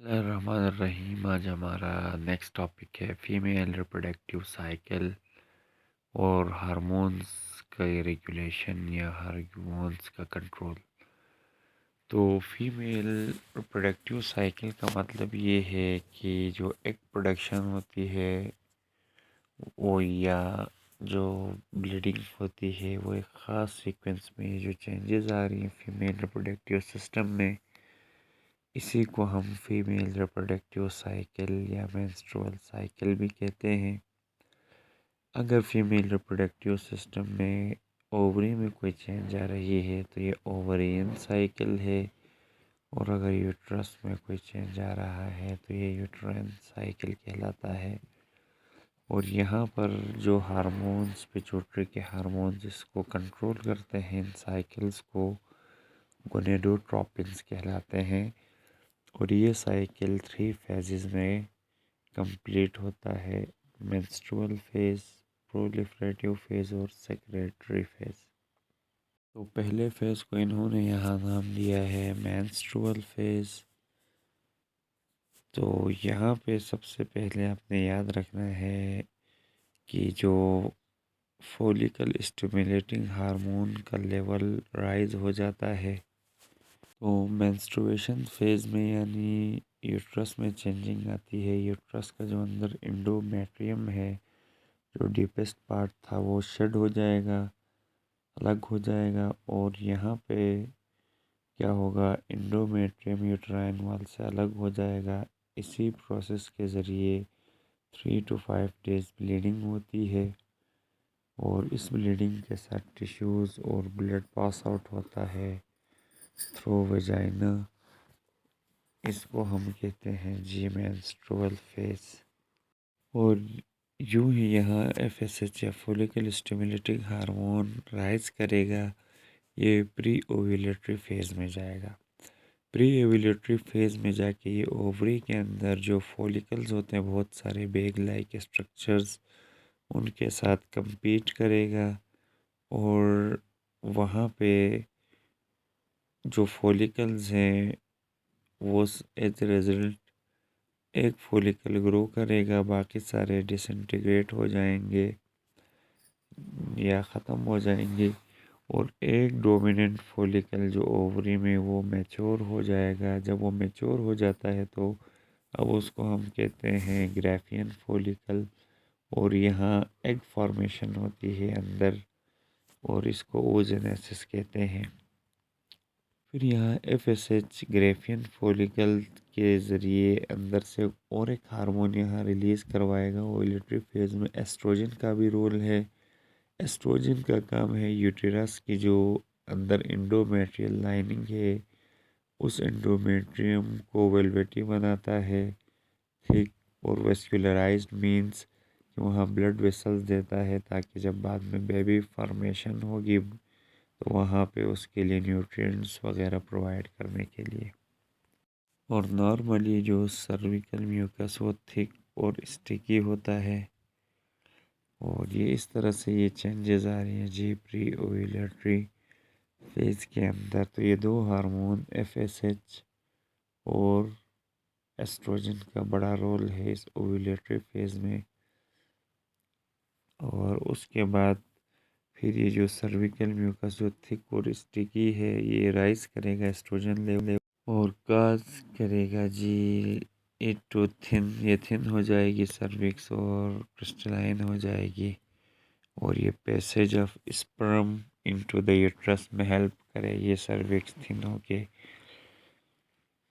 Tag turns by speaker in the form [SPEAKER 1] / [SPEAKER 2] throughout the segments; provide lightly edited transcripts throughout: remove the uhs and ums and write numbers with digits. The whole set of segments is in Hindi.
[SPEAKER 1] रहीम। आज हमारा नेक्स्ट टॉपिक है फीमेल रिप्रोडक्टिव साइकिल और हार्मोन्स का रेगुलेशन या हार्मोन्स का कंट्रोल। तो फीमेल रिप्रोडक्टिव साइकिल का मतलब ये है कि जो एग प्रोडक्शन होती है वो या जो ब्लीडिंग होती है वो एक ख़ास सीक्वेंस में जो चेंजेस आ रही हैं फीमेल रिप्रोडक्टिव सिस्टम में, इसी को हम फीमेल रिप्रोडक्टिव साइकिल या मेंस्ट्रुअल साइकिल भी कहते हैं। अगर फीमेल रिप्रोडक्टिव सिस्टम में ओवरी में कोई चेंज आ रही है तो ये ओवरियन साइकिल है, और अगर यूट्रस में कोई चेंज आ रहा है तो ये यूट्राइन साइकिल कहलाता है। और यहाँ पर जो हार्मोन्स, पिट्यूटरी के हार्मोन्स इसको कंट्रोल करते हैं, इन साइकिल्स को गोनेडोट्रोपिन्स कहलाते हैं। और ये साइकिल 3 फेजेस में कंप्लीट होता है: मेंस्ट्रुअल फेज, प्रोलिफरेटिव फेज और सेक्रेटरी फेज। तो पहले फेज को इन्होंने यहाँ नाम दिया है मेंस्ट्रुअल फेज। तो यहाँ पे सबसे पहले आपने याद रखना है कि जो फॉलिकल स्टिमुलेटिंग हार्मोन का लेवल राइज हो जाता है, तो मेंस्ट्रुएशन फेज में यानी यूट्रस में चेंजिंग आती है। यूट्रस का जो अंदर एंडोमेट्रियम है, जो डीपेस्ट पार्ट था, वो शेड हो जाएगा, अलग हो जाएगा। और यहाँ पे क्या होगा, एंडोमेट्रियम यूट्राइन वॉल से अलग हो जाएगा। इसी प्रोसेस के ज़रिए 3 to 5 डेज ब्लीडिंग होती है, और इस ब्लीडिंग के साथ टिश्यूज़ और ब्लड पास आउट होता है थ्रू वेजाइना। इसको हम कहते हैं जी मेंस्ट्रुअल फेज। और यूं ही यहाँ एफएसएच या फॉलिकल स्टिमुलेटिंग हार्मोन राइज करेगा, ये प्री ओव्यूलेटरी फेज में जाएगा। प्री ओव्यूलेटरी फेज में जाके ये ओवरी के अंदर जो फॉलिकल्स होते हैं, बहुत सारे बेग लाइक स्ट्रक्चर्स, उनके साथ compete करेगा। और वहाँ पे जो फॉलिकल्स हैं वो एज रिजल्ट एक फॉलिकल ग्रो करेगा, बाकी सारे डिसइंटीग्रेट हो जाएंगे या ख़त्म हो जाएंगे। और एक डोमिनेंट फॉलिकल जो ओवरी में वो मैच्योर हो जाएगा। जब वो मैच्योर हो जाता है तो अब उसको हम कहते हैं ग्राफियन फॉलिकल, और यहाँ एग फॉर्मेशन होती है अंदर, और इसको ओजेनेसिस कहते हैं। फिर यहाँ एफएसएच ग्राफियन फॉलिकल के ज़रिए अंदर से और एक हार्मोन यहाँ रिलीज़ करवाएगा। ओव्यूलेटरी फेज में एस्ट्रोजन का भी रोल है। एस्ट्रोजन का काम है यूटेरस की जो अंदर एंडोमेट्रियल लाइनिंग है, उस एंडोमेट्रियम को वेलवेटी बनाता है, थिक और वेस्कुलराइज्ड मीन्स कि वहाँ ब्लड वेसल्स देता है, ताकि जब बाद में बेबी फॉर्मेशन होगी तो वहाँ पे उसके लिए न्यूट्रिएंट्स वगैरह प्रोवाइड करने के लिए। और नॉर्मली जो सर्विकल म्यूकस वो थिक और स्टिकी होता है। और ये इस तरह से ये चेंजेस आ रही हैं जी प्री ओव्यूलेटरी फेज के अंदर। तो ये दो हार्मोन एफएसएच और एस्ट्रोजन का बड़ा रोल है इस ओव्यूलेटरी फेज में। और उसके बाद फिर ये जो सर्विकल म्यूकस जो थिक और स्टिकी है, ये राइज करेगा एस्ट्रोजन लेवल और काज करेगा जी इट टू थिन, ये थिन हो जाएगी सर्विक्स और क्रिस्टलाइन हो जाएगी। और ये passage of sperm into the uterus में हेल्प करे ये सर्विक्स थिन होके।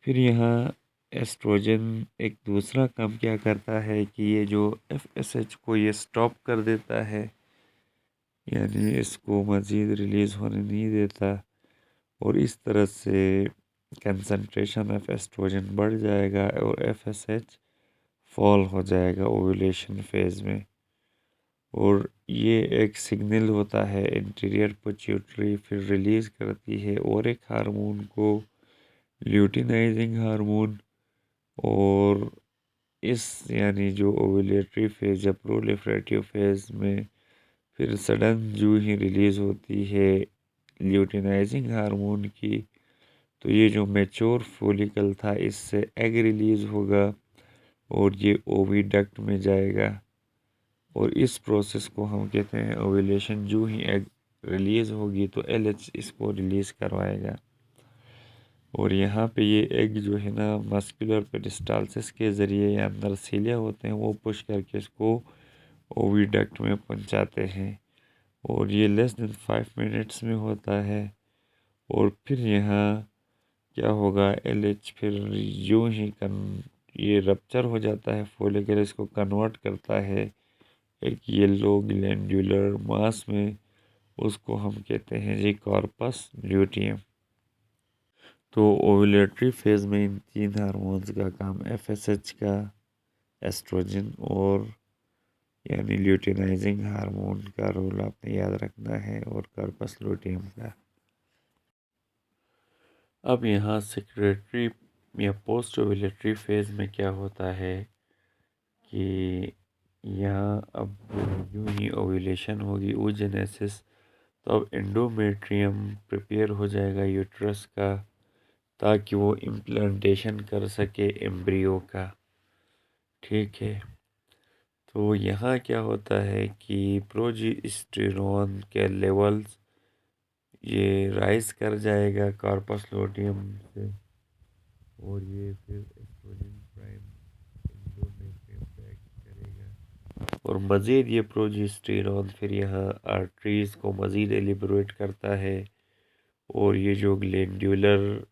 [SPEAKER 1] फिर यहाँ एस्ट्रोजन एक दूसरा काम क्या करता है कि ये जो एफएसएच को ये स्टॉप कर देता है, यानी इसको मज़ीद रिलीज़ होने नहीं देता। और इस तरह से कंसंट्रेशन ऑफ एस्ट्रोजन बढ़ जाएगा और एफएसएच फॉल हो जाएगा ओव्यूलेशन फेज में। और ये एक सिग्नल होता है इंटीरियर पिट्यूटरी फिर रिलीज़ करती है और एक हार्मोन को, ल्यूटिनाइजिंग हार्मोन। और इस यानी जो ओव्यूलेटरी फेज या प्रोलिफरेटिव फेज में फिर सडन जो ही रिलीज़ होती है ल्यूटिनाइजिंग हार्मोन की, तो ये जो मैच्योर फॉलिकल था इससे एग रिलीज होगा और ये ओविडक्ट में जाएगा और इस प्रोसेस को हम कहते हैं ओव्यूलेशन। जो ही एग रिलीज होगी तो एलएच इसको रिलीज करवाएगा और यहाँ पे ये एग जो है ना मस्कुलर पेरिस्टालसिस के ज़रिए या अंदर सीलिया होते हैं वो पुश करके इसको ओविडक्ट में पहुँचाते हैं और ये लेस देन 5 मिनट्स में होता है। और फिर यहाँ क्या होगा, एलएच फिर यूं ही ये रप्चर हो जाता है फॉलिकल, इसको कन्वर्ट करता है एक येलो ग्लैंडुलर मास में, उसको हम कहते हैं जी कॉर्पस ल्यूटियम। तो ओव्यूलेटरी फेज में इन तीन हार्मोन्स का काम एफएसएच का, एस्ट्रोजन और यानी ल्यूटिनाइजिंग हार्मोन का रोल आपने याद रखना है और कॉर्पस ल्यूटियम का। अब यहाँ सेक्रेटरी या पोस्ट ओव्यूलेटरी फेज में क्या होता है कि यहाँ अब यूं ही ओव्यूलेशन होगी, oogenesis, तो अब एंडोमेट्रियम प्रिपेयर हो जाएगा यूट्रस का ताकि वो इम्प्लांटेशन कर सके एम्ब्रियो का। ठीक है, तो यहाँ क्या होता है कि प्रोजेस्टेरॉन के लेवल्स ये राइज कर जाएगा कॉर्पस लूटियम से और ये फिर एस्ट्रोजन प्राइम एंडोमेट्रियम पे एक्ट करेगा और मज़ीद ये प्रोजेस्टेरॉन फिर यहाँ आर्टरीज को मज़ीद एलिबरेट करता है और ये जो ग्लैंडुलर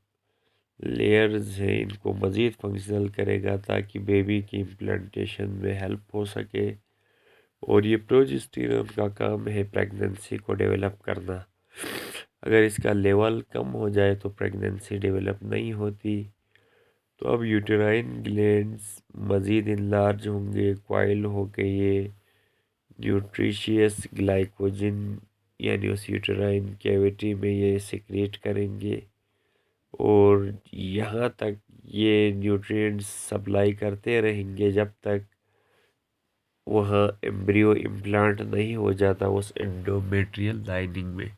[SPEAKER 1] लेयर्स है इनको मज़ीद फंक्शनल करेगा ताकि बेबी की इम्प्लांटेशन में हेल्प हो सके। और ये प्रोजेस्टेरॉन का काम है प्रेगनेंसी को डेवलप करना। अगर इसका लेवल कम हो जाए तो प्रेगनेंसी डेवलप नहीं होती। तो अब यूटेराइन ग्लैंड्स मज़ीद इनलार्ज होंगे, क्वाइल होके ये न्यूट्रिशियस ग्लाइकोजन यानी उस यूटेराइन कैविटी में ये सिक्रेट करेंगे और यहाँ तक ये न्यूट्रिएंट्स सप्लाई करते रहेंगे जब तक वहाँ एम्ब्रियो इम्प्लांट नहीं हो जाता उस एंडोमेट्रियल लाइनिंग में।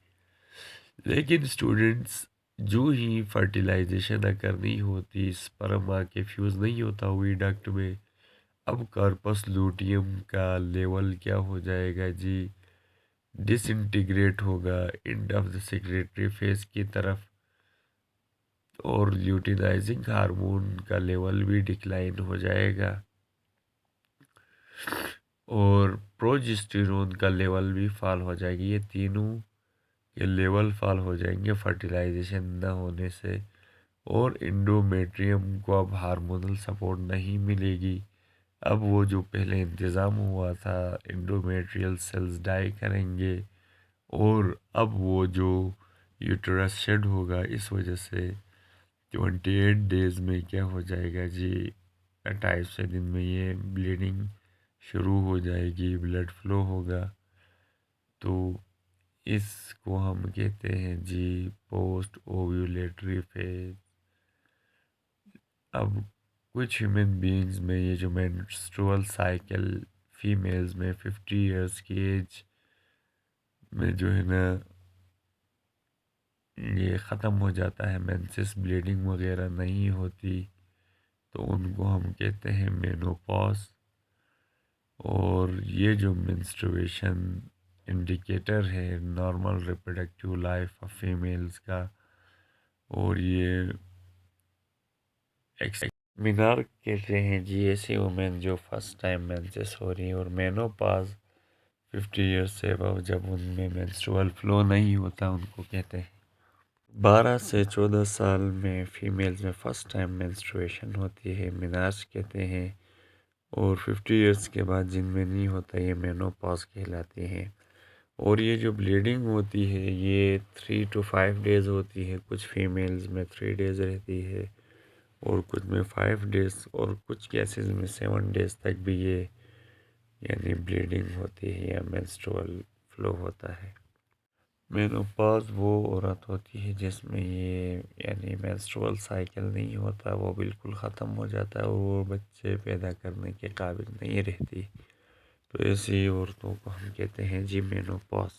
[SPEAKER 1] लेकिन स्टूडेंट्स, जो ही फर्टिलाइजेशन करनी होती, स्पर्म आके फ्यूज़ नहीं होता हुई डक्ट में, अब कार्पस लूटियम का लेवल क्या हो जाएगा जी, डिसइंटीग्रेट होगा end of the secretary phase की तरफ और ल्यूटिनाइजिंग हार्मोन का लेवल भी डिक्लाइन हो जाएगा और प्रोजेस्टेरोन का लेवल भी फॉल हो जाएगी। ये तीनों के लेवल फॉल हो जाएंगे फर्टिलाइजेशन न होने से और एंडोमेट्रियम को अब हार्मोनल सपोर्ट नहीं मिलेगी। अब वो जो पहले इंतज़ाम हुआ था एंडोमेट्रियल सेल्स डाई करेंगे और अब वो जो यूटरस शेड होगा इस वजह से 28 डेज़ में क्या हो जाएगा जी, 28वें दिन में ये ब्लीडिंग शुरू हो जाएगी, ब्लड फ्लो होगा। तो इसको हम कहते हैं जी पोस्ट ओव्यूलेटरी फेज। अब कुछ ह्यूमन बीइंग्स में ये जो मेंस्ट्रुअल साइकिल फीमेल्स में 50 इयर्स की एज में जो है ना ये ख़त्म हो जाता है, मेंसेस ब्लीडिंग वगैरह नहीं होती, तो उनको हम कहते हैं मेनोपॉज। और ये जो मेंस्ट्रुएशन इंडिकेटर है normal reproductive life of females का और ये मीनार कहते हैं जी ऐसी वुमेन जो फर्स्ट टाइम मेंसेस हो रही है और मेनोपॉज 50 ईयर्स से अब जब उनमें मेंस्ट्रुअल फ्लो नहीं होता उनको कहते हैं। 12 से 14 साल में फीमेल्स में फर्स्ट टाइम मेंस्ट्रुएशन होती है, मिनार्स कहते हैं। और 50 ईयर्स के बाद जिनमें नहीं होता ये मेनोपॉज कहलाते हैं। और ये जो ब्लीडिंग होती है ये 3 to 5 डेज़ होती है, कुछ फीमेल्स में 3 डेज़ रहती है और कुछ में 5 डेज़ और कुछ केसेस में 7 डेज़ तक भी ये यानी ब्लीडिंग होती है या मेंस्ट्रुअल फ्लो होता है। मेनोपॉज वो औरत होती है जिसमें ये यानी मेंस्ट्रुअल साइकिल नहीं होता, वो बिल्कुल ख़त्म हो जाता है और वो बच्चे पैदा करने के काबिल नहीं रहती। तो ऐसी औरतों को हम कहते हैं जी मेनोपॉज।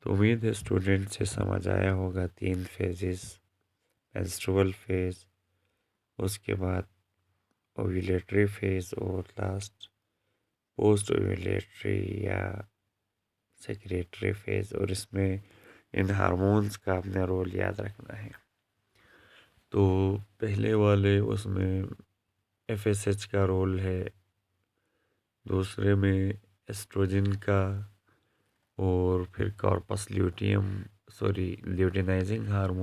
[SPEAKER 1] तो उम्मीद है स्टूडेंट से समझ आया होगा 3 फेजेस मेंस्ट्रुअल फेज, उसके बाद ओव्यूलेटरी फेज और लास्ट पोस्ट ओव्यूलेटरी या सेक्रेटरी फेज। और इसमें इन हार्मोन्स का अपना रोल याद रखना है। तो पहले वाले उसमें एफएसएच का रोल है, दूसरे में एस्ट्रोजन का, और फिर कॉर्पस ल्यूटियम ल्यूटिनाइजिंग हार्मोन